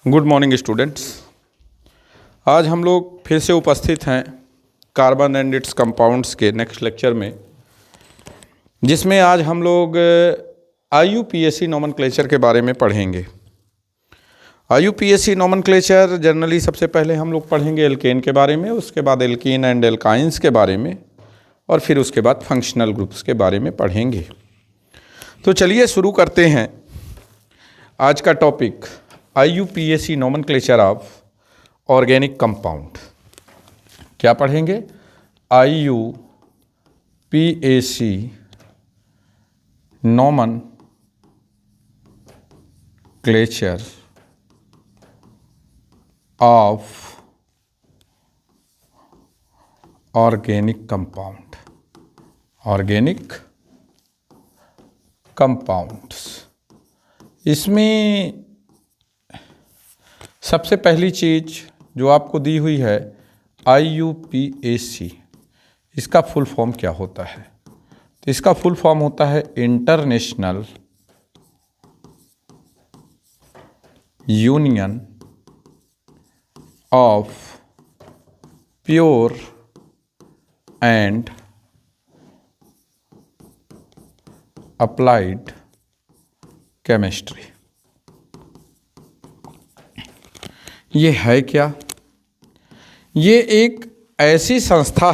Good morning students. आज हम लोग फिर से उपस्थित हैं कार्बन एंड इट्स कंपाउंड्स के नेक्स्ट लेक्चर में, जिसमें आज हम लोग IUPAC नोमेनक्लेचर के बारे में पढ़ेंगे। IUPAC नोमेनक्लेचर जनरली सबसे पहले हम लोग पढ़ेंगे एल्केन के बारे में, उसके बाद एल्कीन एंड एल्काइंस के बारे में, और फिर उसके बाद फंक्शनल ग्रुप्स के बारे में पढ़ेंगे। तो चलिए शुरू करते हैं आज का topic, IUPAC nomenclature of organic compound. क्या पढ़ेंगे? IUPAC nomenclature of organic compound. Organic compounds, इसमें सबसे पहली चीज़ जो आपको दी हुई है IUPAC, इसका फुल फॉर्म क्या होता है? तो इसका फुल फॉर्म होता है international union of pure and applied chemistry. ये है क्या? ये एक ऐसी संस्था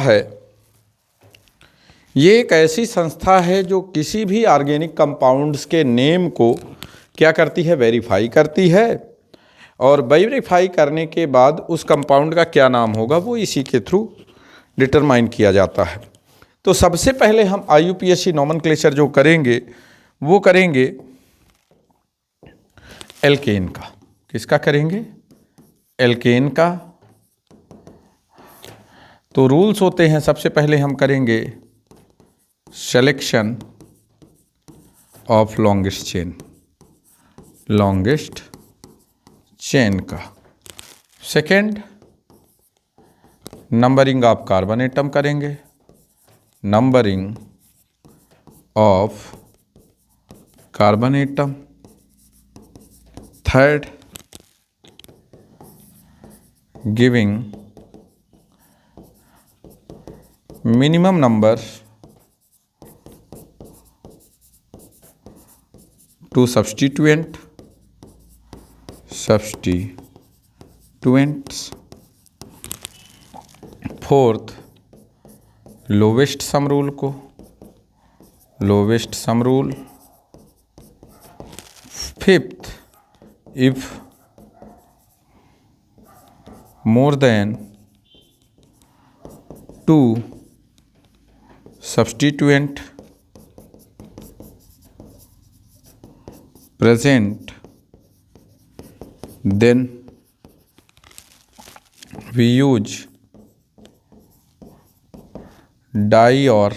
है, जो किसी भी ऑर्गेनिक कंपाउंड्स के नेम को क्या करती है? वेरीफाई करती है, और वेरीफाई करने के बाद उस कंपाउंड का क्या नाम होगा वो इसी के थ्रू डिटरमाइन किया जाता है। तो सबसे पहले हम IUPAC नोमेनक्लेचर जो करेंगे वो करेंगे एल्केन का। किसका करेंगे? एल्केन का। तो रूल्स होते हैं, सबसे पहले हम करेंगे सिलेक्शन ऑफ लॉन्गेस्ट चेन का। Second, numbering of carbon atom करेंगे, numbering of carbon atom. Third, giving minimum number to substituents. Fourth, lowest sum rule. Fifth, if more than 2 substituent present, then we use di or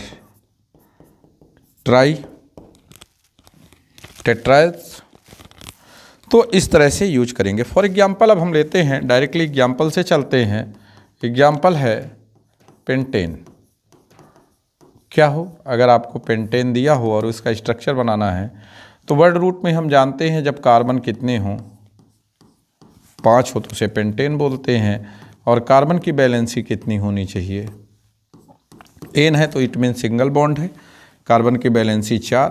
टेट्राइड्स। तो इस तरह से use करेंगे। For example अब हम लेते हैं, डायरेक्टली एग्जांपल से चलते हैं। एग्जांपल है पेंटेन। क्या हो? अगर आपको पेंटेन दिया हो और उसका स्ट्रक्चर बनाना है, तो वर्ड रूट में हम जानते हैं जब कार्बन कितने हों, 5 हो तो उसे पेंटेन बोलते हैं, और कार्बन की बैलेंसी कितनी होनी चाहिए? n है तो इट मीन सिंगल बॉन्ड है, कार्बन की बैलेंसी 4,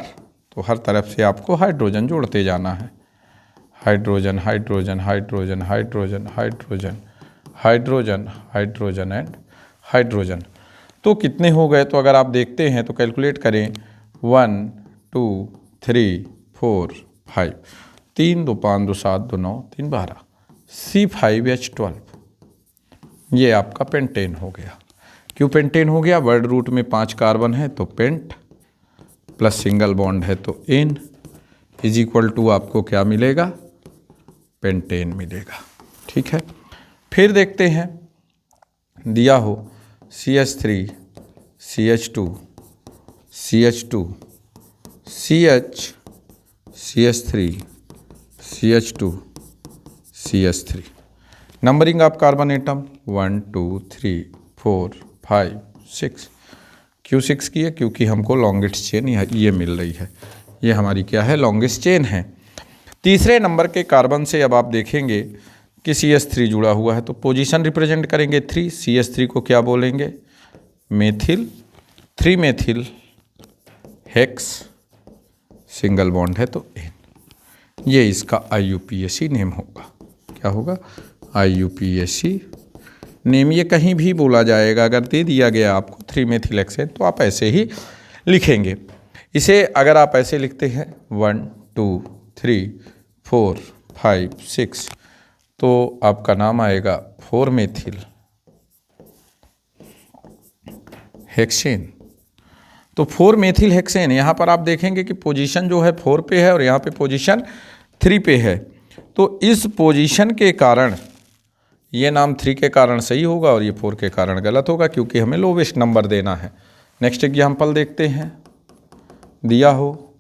तो हर तरफ से आपको हाइड्रोजन जोड़ते जाना है। Hydrogen hydrogen hydrogen hydrogen hydrogen hydrogen hydrogen and hydrogen. तो कितने हो गए? तो अगर आप देखते हैं तो कैलकुलेट करें, 1 2 3 4 5, 3 2 5 2 7 2 9 3 12, C5H12। ये आपका पेंटेन हो गया। क्यों पेंटेन हो गया? वर्ड रूट में 5 कार्बन है तो पेंट, प्लस सिंगल बॉन्ड है तो N इज इक्वल टू आपको क्या मिलेगा? पेंटेन मिलेगा। ठीक है। फिर देखते हैं, दिया हो CH3 CH2 CH2 CH CH3 CH2 CH3। Numbering of carbon atom 1 2 3 4 5 6। क्यों 6 की है? क्योंकि हमको लॉन्गेस्ट चेन ये मिल रही है। ये हमारी क्या है? लॉन्गेस्ट चेन है। तीसरे नंबर के कार्बन से अब आप देखेंगे कि CH3 जुड़ा हुआ है, तो पोजीशन रिप्रेजेंट करेंगे 3, CH3 को क्या बोलेंगे, methyl, 3 methyl hex, single bond है तो N। ये इसका IUPAC नेम होगा। क्या होगा, IUPAC नेम। ये कहीं भी बोला जाएगा, अगर दे दिया गया आपको 3 मेथिल हेक्सेन तो आप ऐसे ही लिखेंगे। इसे अगर आप ऐसे लिखते हैं 1 2 3 4 5 6, तो आपका नाम आएगा 4 मेथिल हेक्सेन। तो 4 मेथिल हेक्सेन, यहाँ पर आप देखेंगे कि पोजीशन जो है 4 पे है और यहाँ पे पोजीशन 3 पे है। तो इस पोजीशन के कारण ये नाम 3 के कारण सही होगा और ये 4 के कारण गलत होगा, क्योंकि हमें लोवेस्ट नंबर देना है। नेक्स्ट एग्जाम्पल देखते हैं। दिया हो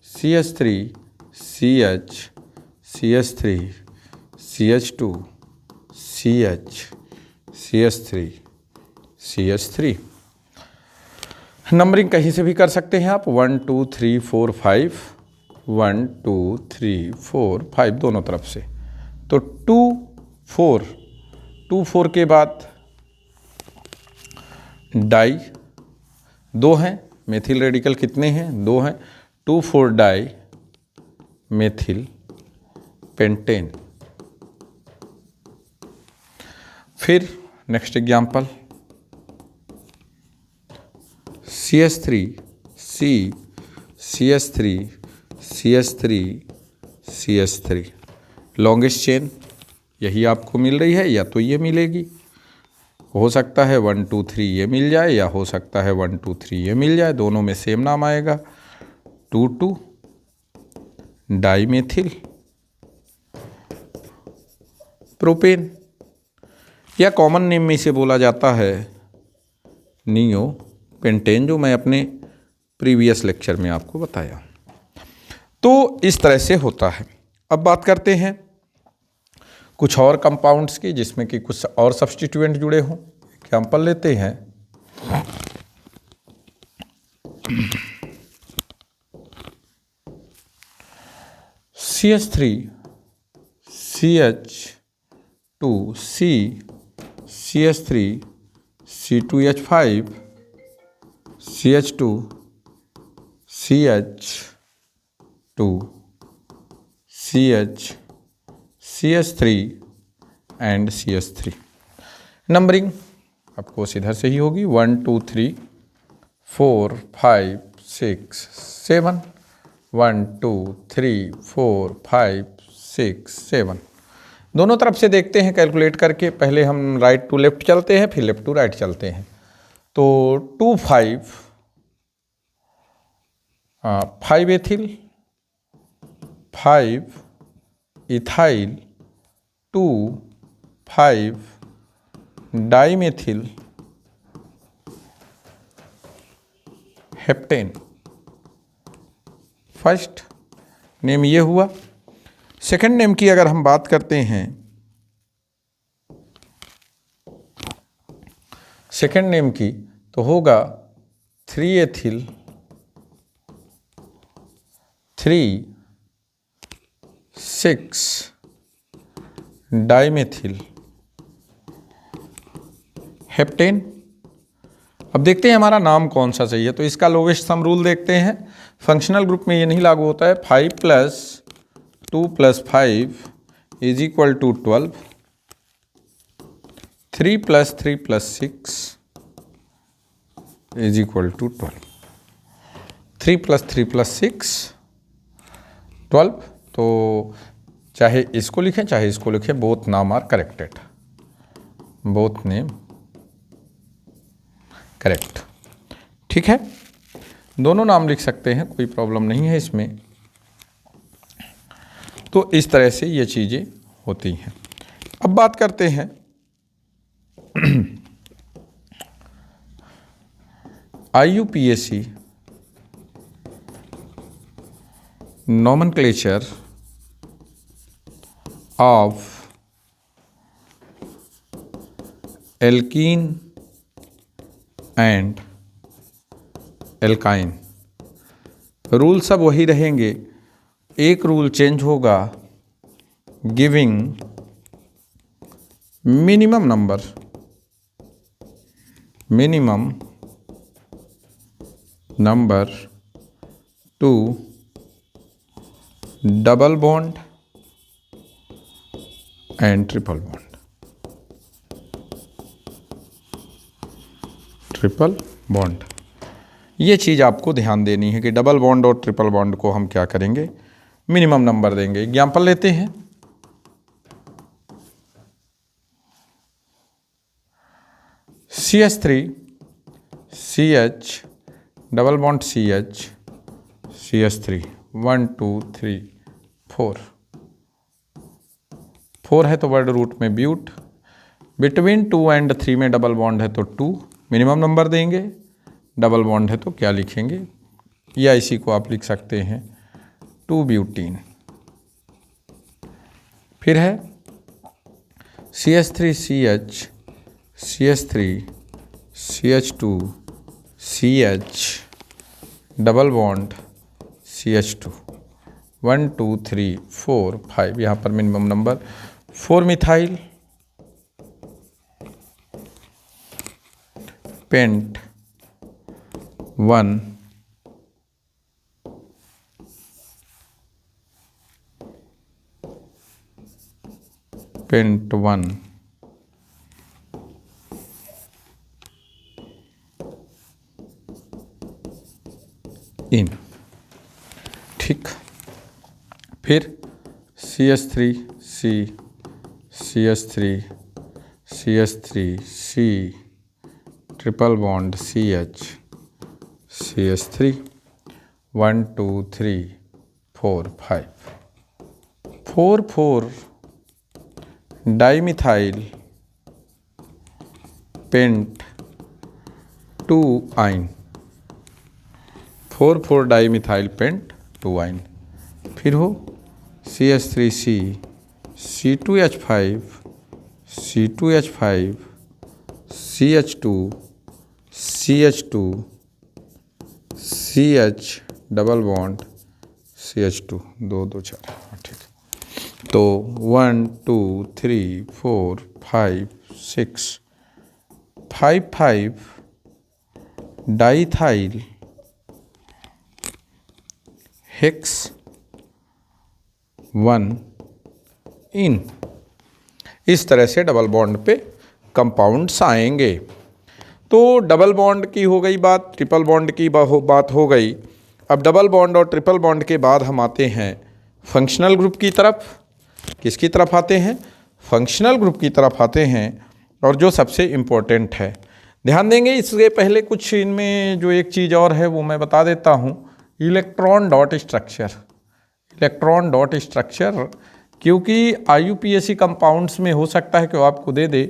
CH3 CH CH3 CH2 CH CH3 CH3। Numbering कहीं से भी कर सकते हैं आप, 1 2 3 4 5, 1 2 3 4 5 दोनों तरफ से। तो 2 4 के बाद डाई 2 हैं, मेथिल रेडिकल कितने हैं, 2 हैं, 2 4 डाई मेथिल पेंटेन। फिर next example CH3 C CH3 CH3 CH3 longest chain यही आपको मिल रही है, या तो ये मिलेगी, हो सकता है 1 2 3 ये मिल जाए, या हो सकता है 1 2 3 ये मिल जाए, दोनों में सेम नाम आएगा 2 2 डाईमेथिल प्रोपेन, या कॉमन नेम में इसे बोला जाता है नियो पेंटेन, जो मैं अपने प्रीवियस लेक्चर में आपको बताया। तो इस तरह से होता है। अब बात करते हैं कुछ और कंपाउंड्स की जिसमें कि कुछ और सब्स्टिट्यूएंट जुड़े हों। एग्जाम्पल लेते हैं। CH3 CH2 C CH3 C2H5 CH2 CH2 CH CH3 and CH3। Numbering of course इधर से ही होगी, 1 2 3 4 5 6 7, 1 2 3 4 5 6 7। दोनों तरफ से देखते हैं कैलकुलेट करके। पहले हम राइट टू लेफ्ट चलते हैं, फिर लेफ्ट टू राइट चलते हैं। तो 2 5 ethyl 5 ethyl 2 5 dimethyl heptane. First name ये हुआ। सेकंड नेम की अगर हम बात करते हैं, सेकंड नेम की तो होगा 3 एथिल 3 6 डाईमेथिल हेप्टेन। अब देखते हैं हमारा नाम कौन सा चाहिए। तो इसका लोवेस्ट सम रूल देखते हैं। फंक्शनल ग्रुप में ये नहीं लागू होता है। 5 + 2 + 5 = 12, 3 + 3 + 6 = 12, 3 + 3 + 6 12। तो चाहे इसको लिखें चाहे इसको लिखें, बोथ नाम are corrected, both name correct. ठीक है, दोनों नाम लिख सकते हैं, कोई प्रॉब्लम नहीं है इसमें। तो इस तरह से ये चीज़ें होती हैं। अब बात करते हैं IUPAC nomenclature of alkene and alkyne। Rule सब वही रहेंगे, एक रूल चेंज होगा, giving minimum number two double bond and triple bond. ये चीज़ आपको ध्यान देनी है कि डबल बॉन्ड और ट्रिपल बॉन्ड को हम क्या करेंगे, मिनिमम नंबर देंगे। एग्जाम्पल लेते हैं, CH3 CH double bond CH3 1 2 3 4 4 है तो वर्ड रूट में ब्यूट, बिटवीन 2 एंड 3 में डबल बॉन्ड है तो 2 मिनिमम नंबर देंगे, डबल बॉन्ड है तो क्या लिखेंगे, या इसी को आप लिख सकते हैं 2 ब्यूटीन। फिर है CH3 CH CH3 CH2 CH double bond CH2 1 2 3 4 5, यहाँ पर minimum number 4 methyl pent 1 pent 1 yne. ठीक, फिर CH3 C CH3 C triple bond CH CH3 1 2 3 4 5 4 4 dimethyl pent 2 yne 4 4 dimethyl pent 2 आइन। फिर हो CH3C C2H5 CH2 CH2 CH double bond CH2 2 2 4। ठीक, तो 1 2 3 4 5 6 5 5 diethyl hex 1 इन। इस तरह से डबल बॉन्ड पे कंपाउंड्स आएंगे। तो डबल बॉन्ड की हो गई बात, ट्रिपल बॉन्ड की बात हो गई। अब डबल बॉन्ड और ट्रिपल बॉन्ड के बाद हम आते हैं फंक्शनल ग्रुप की तरफ। किसकी तरफ आते हैं? फंक्शनल ग्रुप की तरफ आते हैं, और जो सबसे इम्पोर्टेंट है। ध्यान देंगे, इससे पहले कुछ इनमें जो एक चीज़ और है वो मैं बता देता हूँ। इलेक्ट्रॉन डॉट स्ट्रक्चर, क्योंकि IUPAC कंपाउंड्स में हो सकता है कि वो आपको दे दे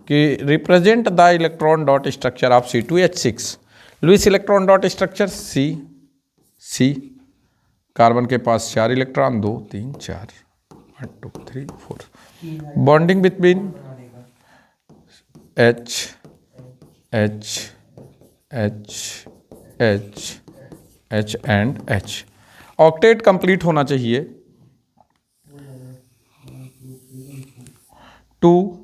कि represent the electron dot structure of C2H6। Lewis electron dot structure C carbon के पास 4 electron 2 3 4 1 2 3 4। Bonding between H and H। Octet complete होना चाहिए। 2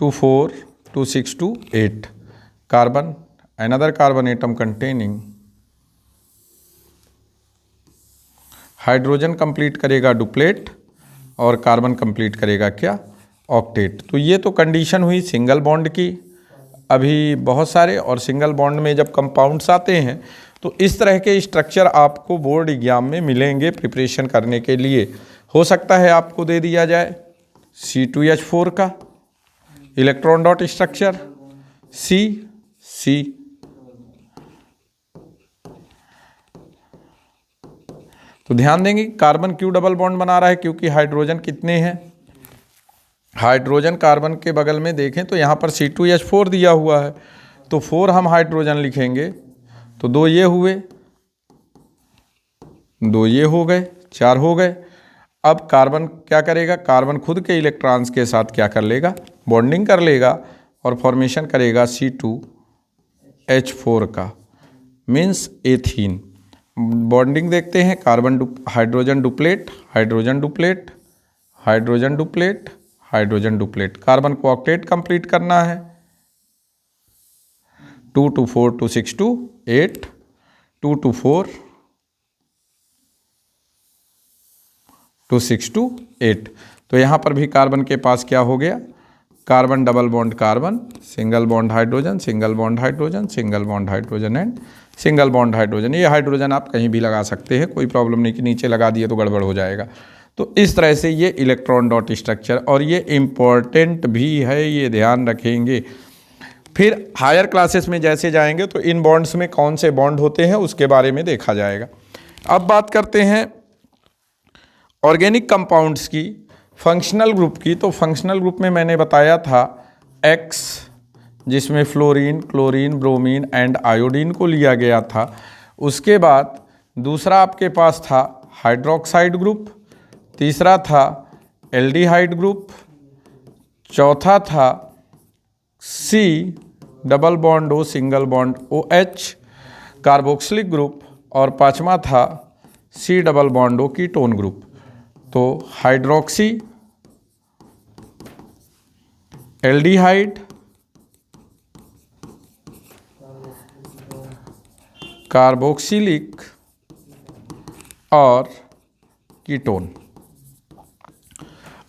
2 4 2 6 2 8 carbon, another carbon atom containing hydrogen complete करेगा डुप्लेट, और कार्बन कंप्लीट करेगा क्या? Octet. तो ये तो कंडीशन हुई सिंगल बॉन्ड की। अभी बहुत सारे और सिंगल बॉन्ड में जब कंपाउंड्स आते हैं तो इस तरह के स्ट्रक्चर आपको बोर्ड एग्जाम में मिलेंगे प्रिपरेशन करने के लिए। हो सकता है आपको दे दिया जाए C2H4 का इलेक्ट्रॉन डॉट स्ट्रक्चर C। तो ध्यान देंगे कार्बन क्यों डबल बॉन्ड बना रहा है, क्योंकि हाइड्रोजन कितने हैं? हाइड्रोजन कार्बन के बगल में देखें तो यहाँ पर C2H4 दिया हुआ है, तो 4 हम हाइड्रोजन लिखेंगे, तो 2 ये हुए, 2 ये हो गए, 4 हो गए। अब कार्बन क्या करेगा? कार्बन खुद के इलेक्ट्रॉन्स के साथ क्या कर लेगा? बॉन्डिंग कर लेगा और फॉर्मेशन करेगा C2H4 का, मीन्स एथीन। बॉन्डिंग देखते हैं, carbon hydrogen duplet, hydrogen duplet, hydrogen duplet, hydrogen duplet. Carbon को ऑक्टेट कंप्लीट करना है, 2 to 4 to 6 to 8, 2 to 4 to 6 to 8। तो यहाँ पर भी कार्बन के पास क्या हो गया, carbon double bond carbon, single bond hydrogen, single bond hydrogen, single bond hydrogen and single bond hydrogen. ये हाइड्रोजन आप कहीं भी लगा सकते हैं, कोई प्रॉब्लम नहीं कि नीचे लगा दिए तो गड़बड़ हो जाएगा। तो इस तरह से ये इलेक्ट्रॉन डॉट स्ट्रक्चर, और ये इम्पॉर्टेंट भी है, ये ध्यान रखेंगे। फिर हायर क्लासेस में जैसे जाएंगे तो इन बॉन्ड्स में कौन से बॉन्ड होते हैं उसके बारे में देखा जाएगा। अब बात करते हैं ऑर्गेनिक कंपाउंड्स की, फंक्शनल ग्रुप की। तो फंक्शनल ग्रुप में मैंने बताया था X, जिसमें fluorine, chlorine, bromine and iodine को लिया गया था। उसके बाद दूसरा आपके पास था हाइड्रोक्साइड ग्रुप, तीसरा था एल्डिहाइड ग्रुप, चौथा था C double bond O single bond OH carboxylic group, और पांचवा था C double bond O ketone group. तो हाइड्रोक्सी, एल्डिहाइड, कार्बोक्सिलिक और कीटोन।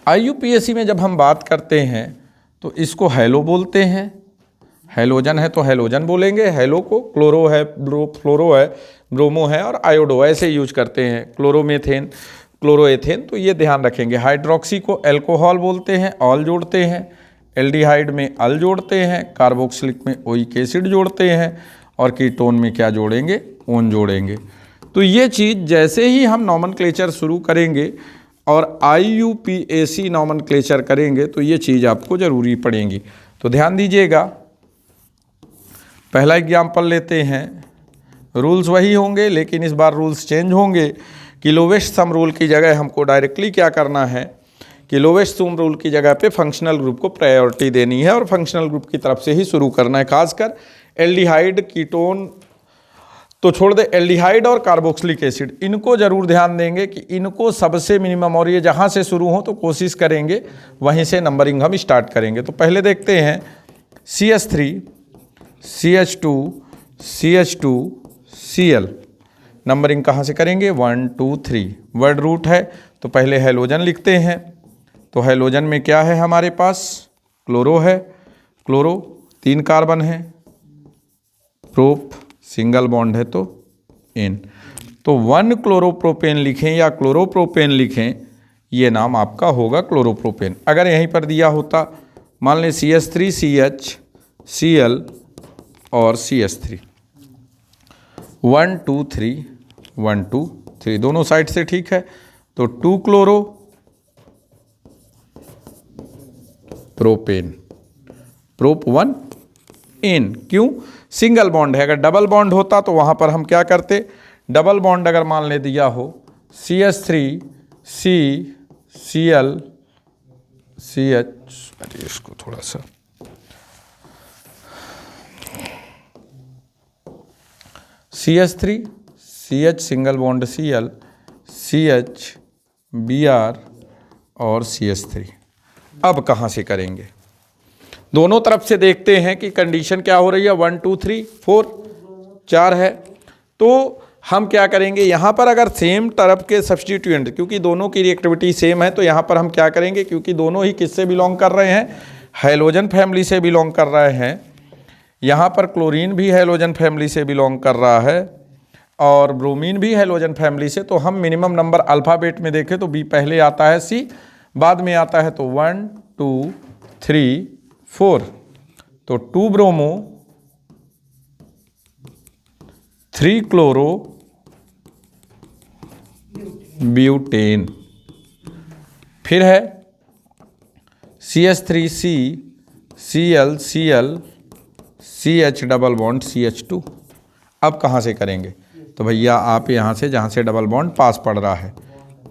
IUPAC में जब हम बात करते हैं तो इसको हैलो बोलते हैं, हैलोजन है तो हैलोजन बोलेंगे, हैलो को, क्लोरो है, फ्लोरो है, ब्रोमो है और आयोडो ऐसे यूज करते हैं, क्लोरोमेथेन, क्लोरोएथेन, तो ये ध्यान रखेंगे। हाइड्रोक्सी को एल्कोहल बोलते हैं, ऑल जोड़ते हैं, एल्डिहाइड में अल जोड़ते हैं, कार्बोक्सिलिक में ओइक एसिड जोड़ते हैं, और कीटोन में क्या जोड़ेंगे, ओन जोड़ेंगे। तो ये चीज़ जैसे ही हम नॉमेनक्लेचर शुरू करेंगे और IUPAC नॉमेनक्लेचर करेंगे तो ये चीज़ आपको ज़रूरी पड़ेगी। तो ध्यान दीजिएगा, पहला एग्जाम्पल लेते हैं। रूल्स वही होंगे लेकिन इस बार रूल्स चेंज होंगे कि लोवेस्ट सम रूल की जगह हमको डायरेक्टली क्या करना है कि लोवेस्ट सम रूल की जगह पे फंक्शनल ग्रुप को प्रायोरिटी देनी है और फंक्शनल ग्रुप की तरफ से ही शुरू करना है। खासकर एल्डिहाइड, कीटोन तो छोड़ दे, एल्डिहाइड और कार्बोक्सिलिक एसिड इनको जरूर ध्यान देंगे कि इनको सबसे मिनिमम, और ये जहाँ से शुरू हो तो कोशिश करेंगे वहीं से नंबरिंग हम स्टार्ट करेंगे। तो पहले देखते हैं CH3, CH2, CH2, Cl। Numbering कहाँ से करेंगे, 1 2 3, वर्ड रूट है तो पहले हैलोजन लिखते हैं। तो हैलोजन में क्या है हमारे पास, क्लोरो है, क्लोरो 3 कार्बन है, प्रोप सिंगल बॉन्ड है तो एन। तो 1 क्लोरोप्रोपेन लिखें या क्लोरोप्रोपेन लिखें, ये नाम आपका होगा क्लोरोप्रोपेन। अगर यहीं पर दिया होता मान लें CH3, CH, Cl और CH3, 1 2 3, 1 2 3 दोनों साइड से ठीक है। तो 2 क्लोरो प्रोपेन, प्रोप 1 एन। क्यों, सिंगल बॉन्ड है। अगर डबल बॉन्ड होता तो वहाँ पर हम क्या करते, डबल बॉन्ड अगर मान ले दिया हो CH3, C, Cl, CH, अरे इसको थोड़ा सा, CH3, CH single bond Cl, CH, Br और CH3। अब कहाँ से करेंगे, दोनों तरफ से देखते हैं कि कंडीशन क्या हो रही है। 1 2 3 4 4 है तो हम क्या करेंगे, यहाँ पर अगर सेम तरफ के सब्स्टिट्यूएंट, क्योंकि दोनों की रिएक्टिविटी सेम है तो यहाँ पर हम क्या करेंगे, क्योंकि दोनों ही किससे बिलोंग कर रहे हैं, हैलोजन फैमिली से बिलोंग कर रहे हैं। यहाँ पर क्लोरीन भी हैलोजन फैमिली से बिलोंग कर रहा है और ब्रोमीन भी हैलोजन फैमिली से। तो हम मिनिमम नंबर अल्फ़ाबेट में देखें तो B पहले आता है, C बाद में आता है। तो 1 2 3 4, तो 2 ब्रोमो, 3 क्लोरो ब्यूटेन। फिर है CH3C, Cl, Cl, CH double bond CH2। अब कहाँ से करेंगे, तो भैया आप यहाँ से जहाँ से डबल बॉन्ड पास पड़ रहा है,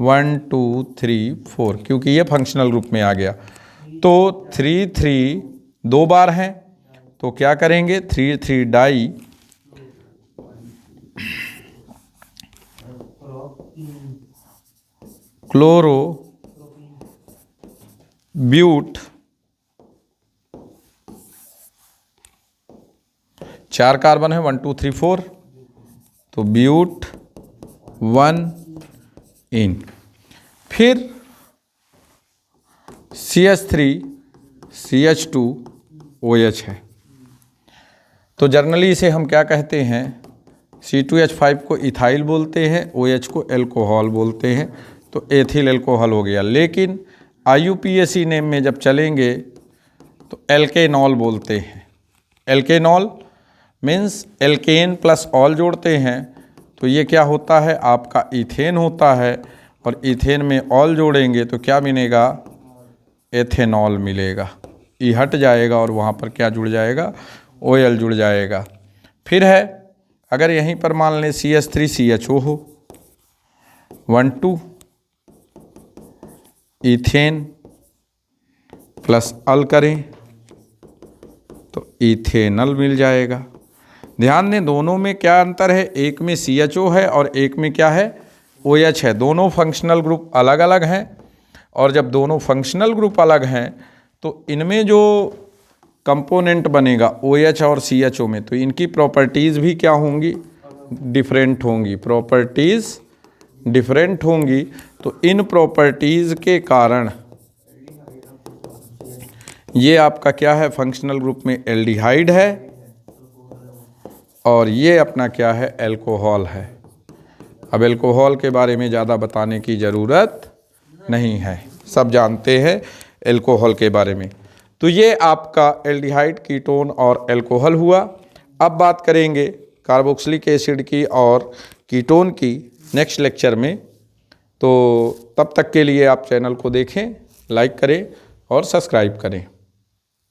1 2 3 4, क्योंकि ये फंक्शनल ग्रुप में आ गया। तो 3 3 2 बार हैं तो क्या करेंगे, 3 3 डाई, क्लोरो ब्यूट 4 कार्बन है, 1 2 3 4, तो ब्यूट 1 इन। फिर CH3 CH2 OH है, तो जनरली इसे हम क्या कहते हैं, C2H5 को इथाइल बोलते हैं, OH को एल्कोहल बोलते हैं, तो एथिल एल्कोहल हो गया। लेकिन IUPAC नेम में जब चलेंगे तो एल्केनॉल बोलते हैं। एल्केनॉल मीन्स एल्केन प्लस ऑल जोड़ते हैं, तो ये क्या होता है, आपका इथेन होता है, और इथेन में ऑल जोड़ेंगे तो क्या मिलेगा, एथेनॉल मिलेगा। ई हट जाएगा और वहाँ पर क्या जुड़ जाएगा, OL जुड़ जाएगा। फिर है, अगर यहीं पर मान लें CH3 CHO हो, 1 2 इथेन प्लस अल करें तो इथेनल मिल जाएगा। ध्यान दें दोनों में क्या अंतर है, एक में CHO है और एक में क्या है, OH है। दोनों फंक्शनल ग्रुप अलग अलग हैं, और जब दोनों फंक्शनल ग्रुप अलग हैं तो इनमें जो कंपोनेंट बनेगा OH और CHO में, तो इनकी प्रॉपर्टीज़ भी क्या होंगी, डिफरेंट होंगी। प्रॉपर्टीज़ डिफरेंट होंगी, तो इन प्रॉपर्टीज़ के कारण ये आपका क्या है, फंक्शनल ग्रुप में एल्डिहाइड है, और ये अपना क्या है, एल्कोहल है। अब एल्कोहल के बारे में ज़्यादा बताने की ज़रूरत नहीं है, सब जानते हैं एल्कोहल के बारे में। तो ये आपका एल्डिहाइड, कीटोन और एल्कोहल हुआ। अब बात करेंगे कार्बोक्सिलिक एसिड की और कीटोन की नेक्स्ट लेक्चर में। तो तब तक के लिए आप चैनल को देखें, लाइक करें और सब्सक्राइब करें।